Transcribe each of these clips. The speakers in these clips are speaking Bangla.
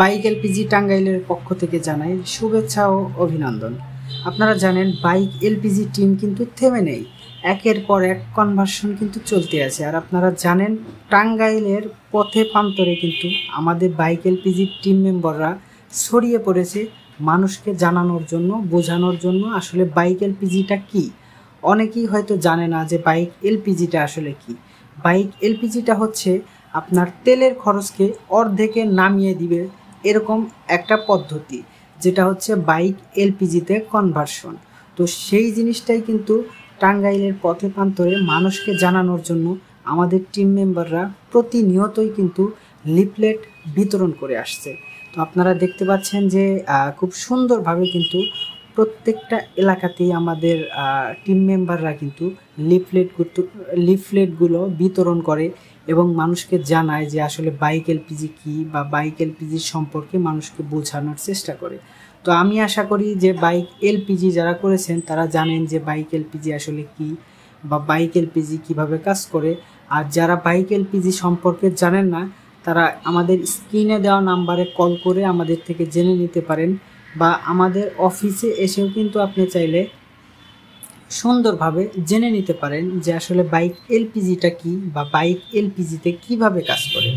বাইক এলপিজি টাঙ্গাইলের পক্ষ থেকে জানাই শুভেচ্ছা ও অভিনন্দন। আপনারা জানেন বাইক এলপিজি টিম কিন্তু থেমে নেই, একের পর এক কনভার্সন কিন্তু চলতে আছে। আর আপনারা জানেন টাঙ্গাইলের পথে প্রান্তরে কিন্তু আমাদের বাইক এলপিজি টিম মেম্বাররা ছড়িয়ে পড়েছে মানুষকে জানানোর জন্য, বোঝানোর জন্য আসলে বাইক এলপিজিটা কী। অনেকেই হয়তো জানে না যে বাইক এলপিজিটা আসলে কী। বাইক এলপিজিটা হচ্ছে আপনার তেলের খরচকে অর্ধেকে নামিয়ে দিবে এরকম একটা পদ্ধতি, যেটা হচ্ছে বাইক এলপিজিতে কনভার্সন। তো সেই জিনিসটাই কিন্তু টাঙ্গাইলের পথে প্রান্তরে মানুষকে জানানোর জন্য আমাদের টিম মেম্বাররা প্রতিনিয়তই কিন্তু লিফলেট বিতরণ করে আসছে। তো আপনারা দেখতে পাচ্ছেন যে খুব সুন্দরভাবে কিন্তু প্রত্যেকটা এলাকাতেই আমাদের টিম মেম্বাররা কিন্তু লিফলেটগুলো বিতরণ করে এবং মানুষকে জানায় যে আসলে বাইক এলপিজি কী বা বাইক এলপিজি সম্পর্কে মানুষকে বোঝানোর চেষ্টা করে। তো আমি আশা করি যে বাইক এলপিজি যারা করেছেন তারা জানেন যে বাইক এলপিজি আসলে কী বা বাইক এলপিজি কীভাবে কাজ করে। আর যারা বাইক এলপিজি সম্পর্কে জানেন না তারা আমাদের স্ক্রিনে দেওয়া নাম্বারে কল করে আমাদের থেকে জেনে নিতে পারেন, বা আমাদের অফিসে এসেও কিন্তু আপনি চাইলে সুন্দরভাবে জেনে নিতে পারেন যে আসলে বাইক এলপিজিটা কী বা বাইক এলপিজিতে কীভাবে কাজ করে।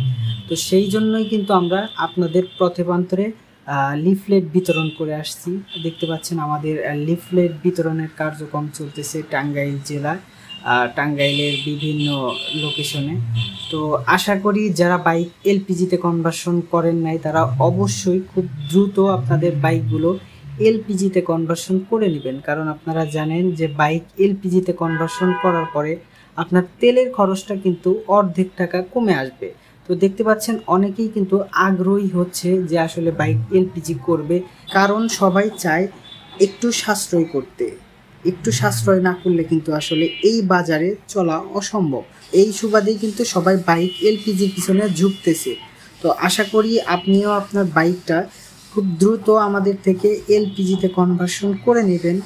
তো সেই জন্যই কিন্তু আমরা আপনাদের পথে প্রান্তরে লিফলেট বিতরণ করে আসছি। দেখতে পাচ্ছেন আমাদের লিফলেট বিতরণের কার্যক্রম চলতেছে টাঙ্গাইল জেলায়, টাঙ্গাইলের বিভিন্ন লোকেশনে। তো আশা করি যারা বাইক এলপিজিতে কনভার্সন করেন নাই তারা অবশ্যই খুব দ্রুত আপনাদের বাইকগুলো এলপিজিতে কনভার্সন করে নেবেন, কারণ আপনারা জানেন যে বাইক এলপিজিতে কনভার্সন করার পরে আপনার তেলের খরচটা কিন্তু অর্ধেক টাকা কমে আসবে। তো দেখতে পাচ্ছেন অনেকেই কিন্তু আগ্রহী হচ্ছে যে আসলে বাইক এলপিজি করবে, কারণ সবাই চায় একটু সাশ্রয় করতে। একটু সাশ্রয় না করলে কিন্তু আসলে এই বাজারে চলা অসম্ভব। এই সুবাদেই কিন্তু সবাই বাইক এলপিজির পিছনে ঝুঁকতেছে। তো আশা করি আপনিও আপনার বাইকটা খুব দ্রুত আমাদের থেকে এলপিজিতে কনভার্সন করে নেবেন